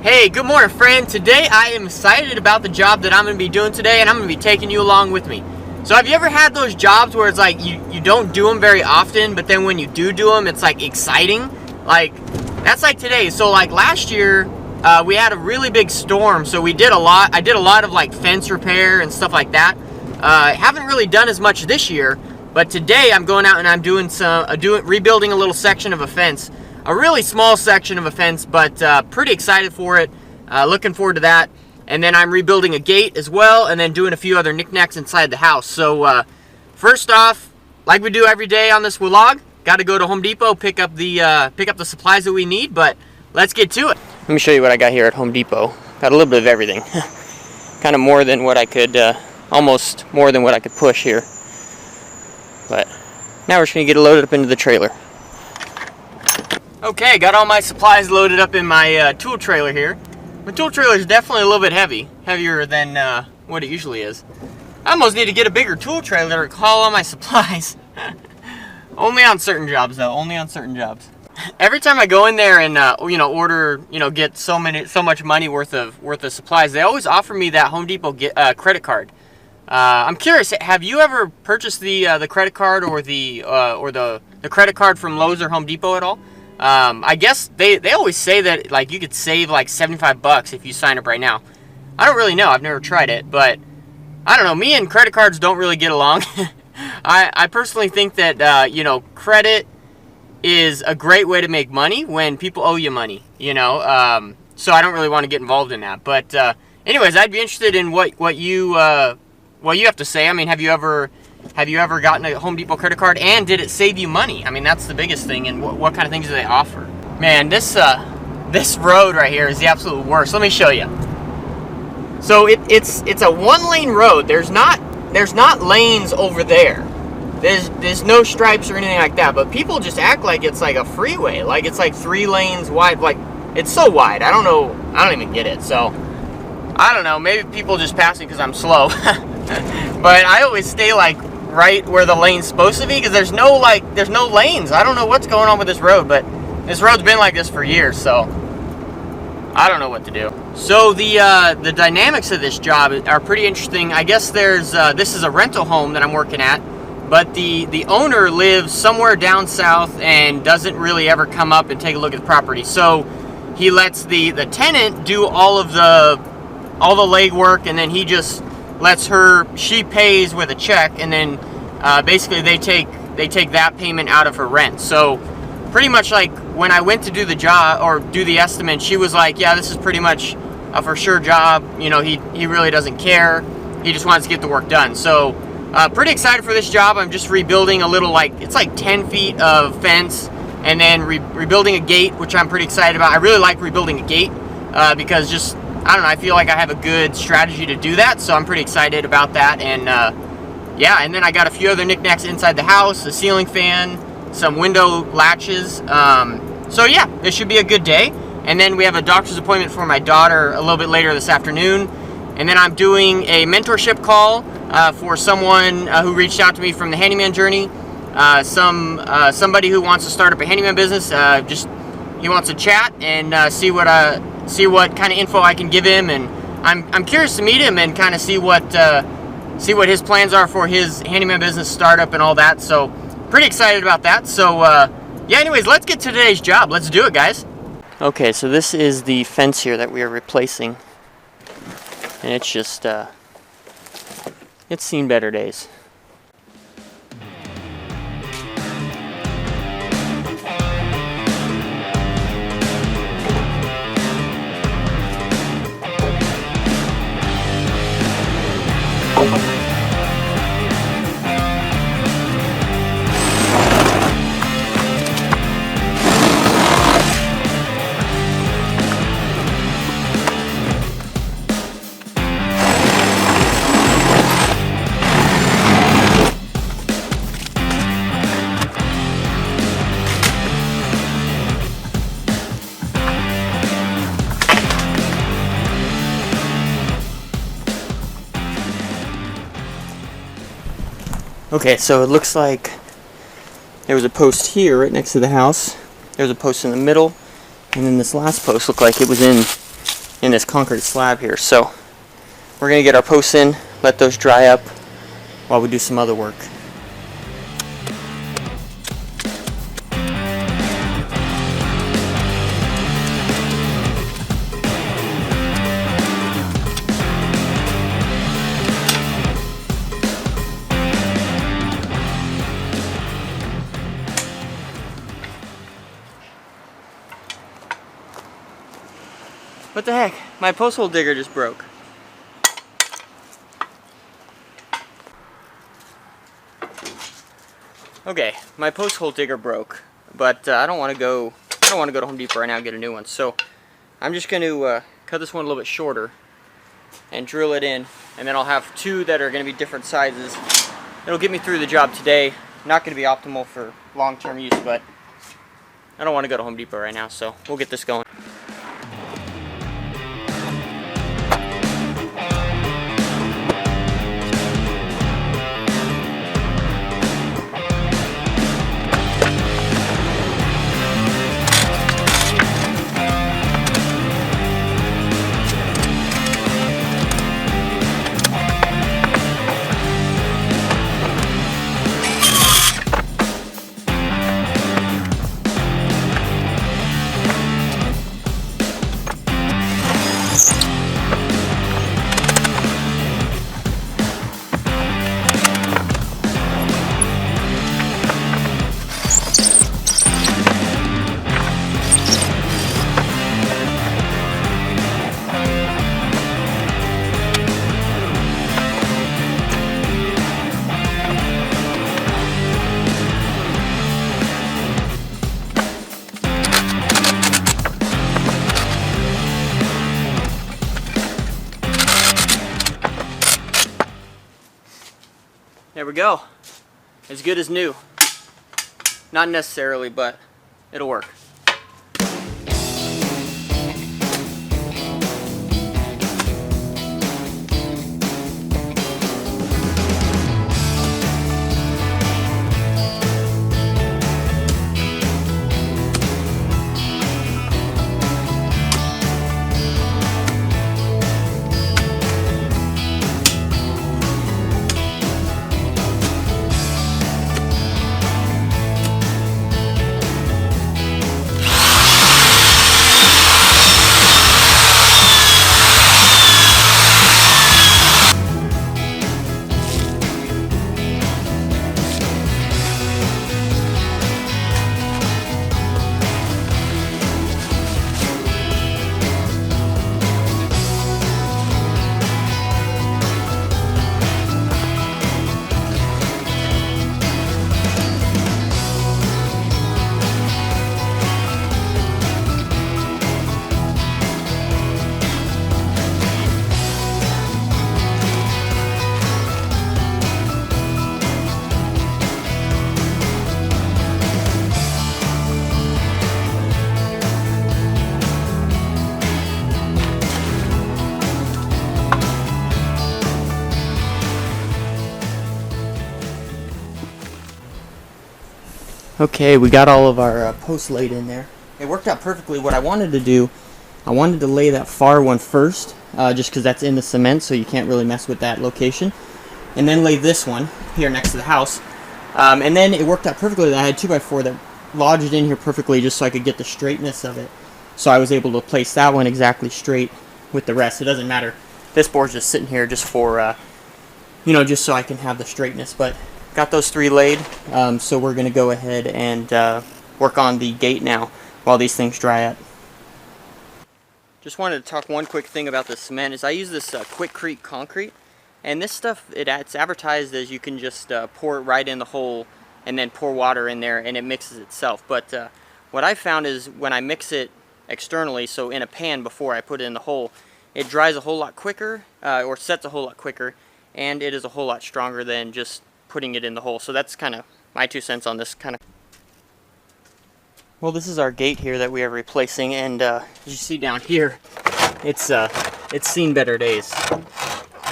Hey, good morning, friend. Today I am excited about the job that I'm going to be doing today, and I'm going to be taking you along with me. So have you ever had those jobs where it's like you don't do them very often, but then when you do them, it's like exciting? Like, that's like today. So like last year, we had a really big storm, so I did a lot of like fence repair and stuff like that. Haven't really done as much this year, but today I'm going out and I'm doing rebuilding a little section of a fence. A really small section of a fence, but pretty excited for it. Looking forward to that. And then I'm rebuilding a gate as well, and then doing a few other knickknacks inside the house. So first off, like we do every day on this WLOG, got to go to Home Depot, pick up the supplies that we need. But let's get to it. Let me show you what I got here at Home Depot. Got a little bit of everything. Kind of more than what I could, almost more than what I could push here. But now we're just gonna get it loaded up into the trailer. Okay, got all my supplies loaded up in my tool trailer here. The tool trailer is definitely a little bit heavier than what it usually is. I almost need to get a bigger tool trailer to haul all my supplies. Only on certain jobs, though. Only on certain jobs. Every time I go in there and order, get so much money worth of supplies, they always offer me that Home Depot credit card. I'm curious, have you ever purchased the credit card or the credit card from Lowe's or Home Depot at all? I guess they always say that like you could save like $75 if you sign up right now. I don't really know. I've never tried it, but I don't know. Me and credit cards don't really get along. I personally think that credit is a great way to make money when people owe you money. So I don't really want to get involved in that. But anyways, I'd be interested in what you have to say. I mean, have you ever gotten a Home Depot credit card, and did it save you money? I mean, that's the biggest thing. And what kind of things do they offer? Man, this road right here is the absolute worst. Let me show you. So it's a one-lane road. There's not lanes over there. There's no stripes or anything like that. But people just act like it's like a freeway, like it's like 3 lanes wide. Like, it's so wide. I don't know. I don't even get it. So I don't know. Maybe people just pass me because I'm slow. But I always stay like right where the lane's supposed to be, because there's no lanes. I don't know what's going on with this road, but this road's been like this for years, so I don't know what to do. So the dynamics of this job are pretty interesting. I guess this is a rental home that I'm working at, but the owner lives somewhere down south and doesn't really ever come up and take a look at the property. So he lets the tenant do all the legwork, and then he just lets she pays with a check, and then basically they take that payment out of her rent. So pretty much like when I went to do the job or do the estimate, she was like, yeah, this is pretty much a for sure job. He really doesn't care. He just wants to get the work done. So pretty excited for this job. I'm just rebuilding a little, it's like 10 feet of fence, and then rebuilding a gate, which I'm pretty excited about. I really like rebuilding a gate because just, I don't know, I feel like I have a good strategy to do that, so I'm pretty excited about that. And yeah, and then I got a few other knickknacks inside the house, a ceiling fan, some window latches. So yeah, this should be a good day. And then we have a doctor's appointment for my daughter a little bit later this afternoon. And then I'm doing a mentorship call for someone who reached out to me from the handyman journey. Somebody who wants to start up a handyman business. He wants to chat and see what kind of info I can give him, and I'm curious to meet him and kind of see what his plans are for his handyman business startup and all that. So pretty excited about that. So yeah, anyways, let's get to today's job. Let's do it, guys. Okay, so this is the fence here that we are replacing, and it's just it's seen better days. Okay, so it looks like there was a post here right next to the house. There's a post in the middle, and then this last post looked like it was in in this concrete slab here. So we're going to get our posts in, let those dry up while we do some other work. What the heck? My post hole digger just broke. Okay, my post hole digger broke, but I don't want to go to Home Depot right now and get a new one. So I'm just going to cut this one a little bit shorter and drill it in, and then I'll have two that are going to be different sizes. It'll get me through the job today. Not going to be optimal for long-term use, but I don't want to go to Home Depot right now, so we'll get this going. There we go. As good as new. Not necessarily, but it'll work. Okay, we got all of our posts laid in there. It worked out perfectly. What I wanted to do, I wanted to lay that far one first, just because that's in the cement, so you can't really mess with that location. And then lay this one here next to the house. And then it worked out perfectly that I had 2x4 that lodged in here perfectly just so I could get the straightness of it. So I was able to place that one exactly straight with the rest. It doesn't matter. This board's just sitting here just for, just so I can have the straightness. But got those three laid, so we're going to go ahead and work on the gate now while these things dry up. Just wanted to talk one quick thing about the cement. Is I use this Quickcrete concrete, and this stuff, it's advertised as you can just pour it right in the hole and then pour water in there and it mixes itself. But what I found is when I mix it externally, so in a pan before I put it in the hole, it dries a whole lot quicker, or sets a whole lot quicker, and it is a whole lot stronger than just putting it in the hole. So that's kind of my 2 cents on this kind of. Well, this is our gate here that we are replacing, and as you see down here, it's seen better days.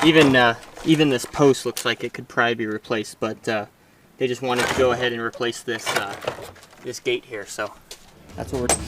Even this post looks like it could probably be replaced, but they just wanted to go ahead and replace this this gate here, so that's what we're doing.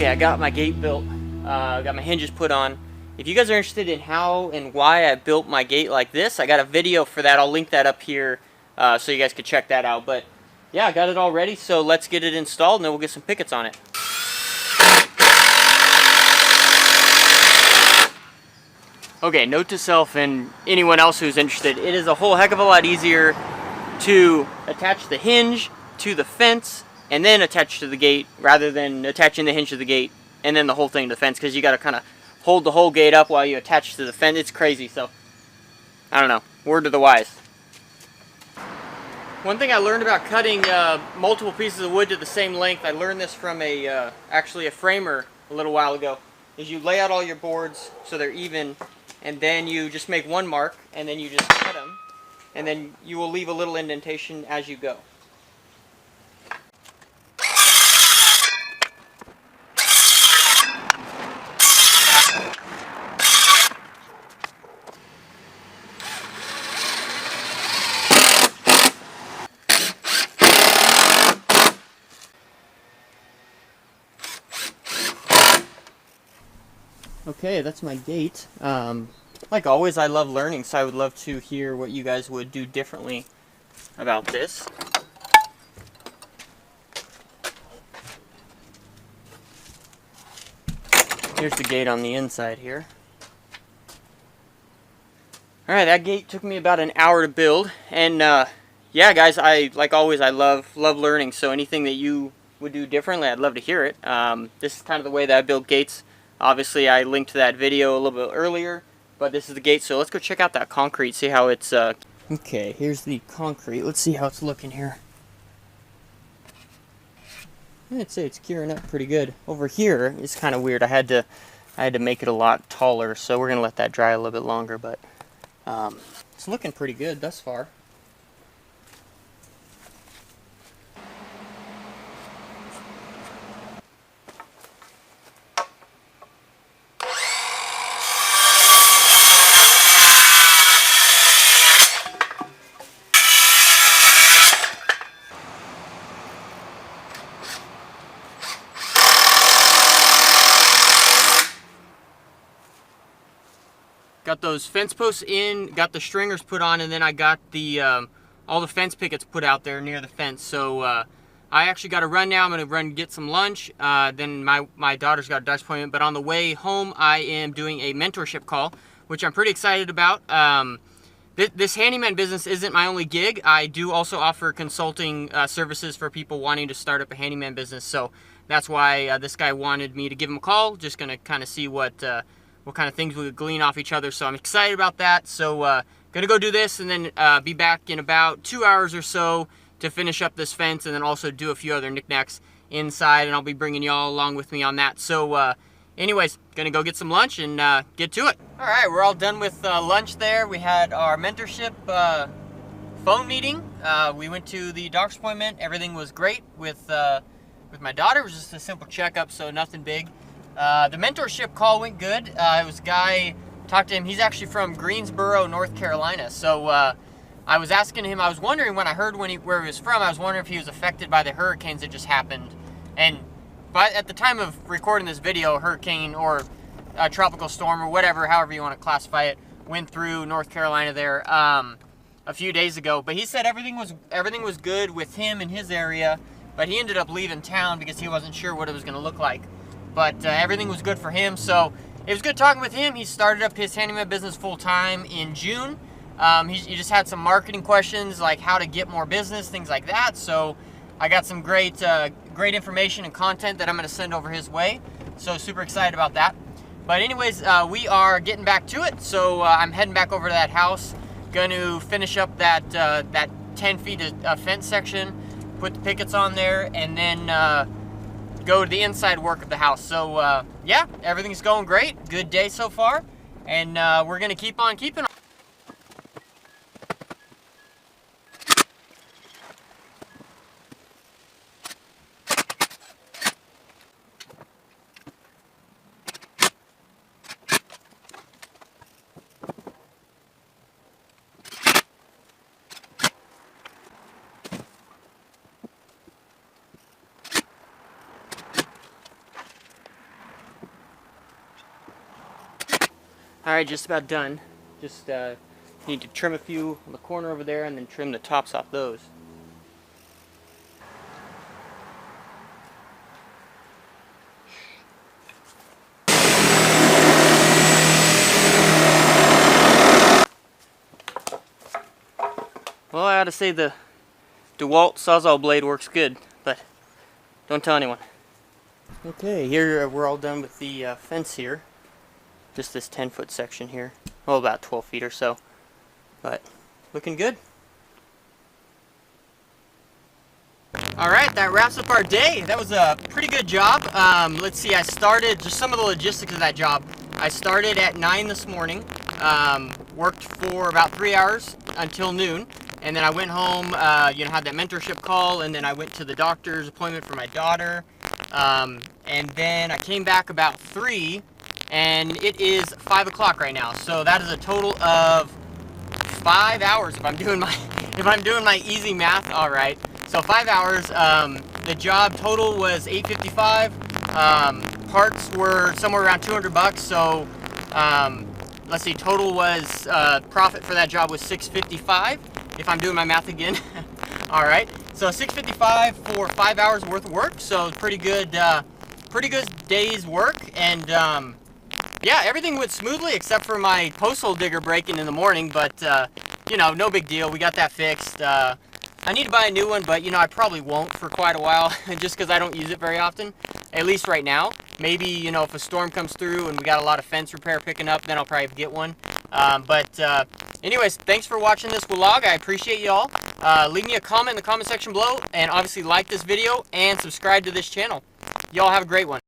Okay, I got my gate built. Got my hinges put on. If you guys are interested in how and why I built my gate like this, I got a video for that. I'll link that up here so you guys can check that out. But yeah, I got it all ready, so let's get it installed and then we'll get some pickets on it. Okay, note to self and anyone else who's interested, it is a whole heck of a lot easier to attach the hinge to the fence and then attach to the gate rather than attaching the hinge to the gate and then the whole thing to the fence, because you got to kind of hold the whole gate up while you attach to the fence. It's crazy, so I don't know. Word to the wise. One thing I learned about cutting multiple pieces of wood to the same length, I learned this from actually a framer a little while ago, is you lay out all your boards so they're even, and then you just make one mark, and then you just cut them, and then you will leave a little indentation as you go. Okay, that's my gate. Like always, I love learning, so I would love to hear what you guys would do differently about this. Here's the gate on the inside here. Alright, that gate took me about an hour to build, and yeah guys, like always, I love learning, so anything that you would do differently, I'd love to hear it. This is kind of the way that I build gates. Obviously, I linked to that video a little bit earlier, but this is the gate, so let's go check out that concrete, see how it's... Okay, here's the concrete. Let's see how it's looking here. I'd say it's curing up pretty good. Over here, it's kind of weird. I had to make it a lot taller, so we're going to let that dry a little bit longer, but it's looking pretty good thus far. Got those fence posts in, got the stringers put on, and then I got the all the fence pickets put out there near the fence. So I actually got to run now. I'm going to run and get some lunch. Then my daughter's got a doctor's appointment. But on the way home, I am doing a mentorship call, which I'm pretty excited about. This handyman business isn't my only gig. I do also offer consulting services for people wanting to start up a handyman business. So that's why this guy wanted me to give him a call. Just going to kind of see what kind of things we could glean off each other. So I'm excited about that. So gonna go do this and then be back in about 2 hours or so to finish up this fence, and then also do a few other knickknacks inside, and I'll be bringing y'all along with me on that. So anyways, gonna go get some lunch and get to it. All right, we're all done with lunch there. We had our mentorship phone meeting. We went to the doctor's appointment. Everything was great with my daughter. It was just a simple checkup, so nothing big. The mentorship call went good. It was a guy, talked to him, he's actually from Greensboro, North Carolina. So I was asking him, I was wondering when I heard where he was from, I was wondering if he was affected by the hurricanes that just happened. But at the time of recording this video, a hurricane or a tropical storm or whatever, however you want to classify it, went through North Carolina there a few days ago. But he said everything was good with him in his area, but he ended up leaving town because he wasn't sure what it was going to look like. But everything was good for him, so it was good talking with him. He started up his handyman business full-time in June. He just had some marketing questions, like how to get more business, things like that. So I got some great information and content that I'm going to send over his way. So super excited about that. But anyways, we are getting back to it. So I'm heading back over to that house. Going to finish up that 10 feet of fence section, put the pickets on there, and then go to the inside work of the house. So yeah, everything's going great. Good day so far, and we're gonna keep on keeping on. Alright, just about done. Just need to trim a few on the corner over there and then trim the tops off those. Well, I ought to say the DeWalt Sawzall blade works good, but don't tell anyone. Okay, here we're all done with the fence here. Just this 10-foot section here. Well, about 12 feet or so. But looking good. Alright, that wraps up our day. That was a pretty good job. Let's see, I started, just some of the logistics of that job. I started at 9 this morning. Worked for about 3 hours until noon. And then I went home, had that mentorship call, and then I went to the doctor's appointment for my daughter. And then I came back about 3, and it is 5 o'clock right now. So that is a total of 5 hours if I'm doing my easy math. All right. So 5 hours. The job total was $855. Parts were somewhere around $200. So let's see. Total was profit for that job was $655. If I'm doing my math again. All right, so $655 for 5 hours worth of work. So pretty good day's work. And yeah, everything went smoothly except for my post hole digger breaking in the morning. But no big deal. We got that fixed. I need to buy a new one, but I probably won't for quite a while, just because I don't use it very often. At least right now. Maybe if a storm comes through and we got a lot of fence repair picking up, then I'll probably get one. Anyways, thanks for watching this vlog. I appreciate y'all. Leave me a comment in the comment section below, and obviously like this video and subscribe to this channel. Y'all have a great one.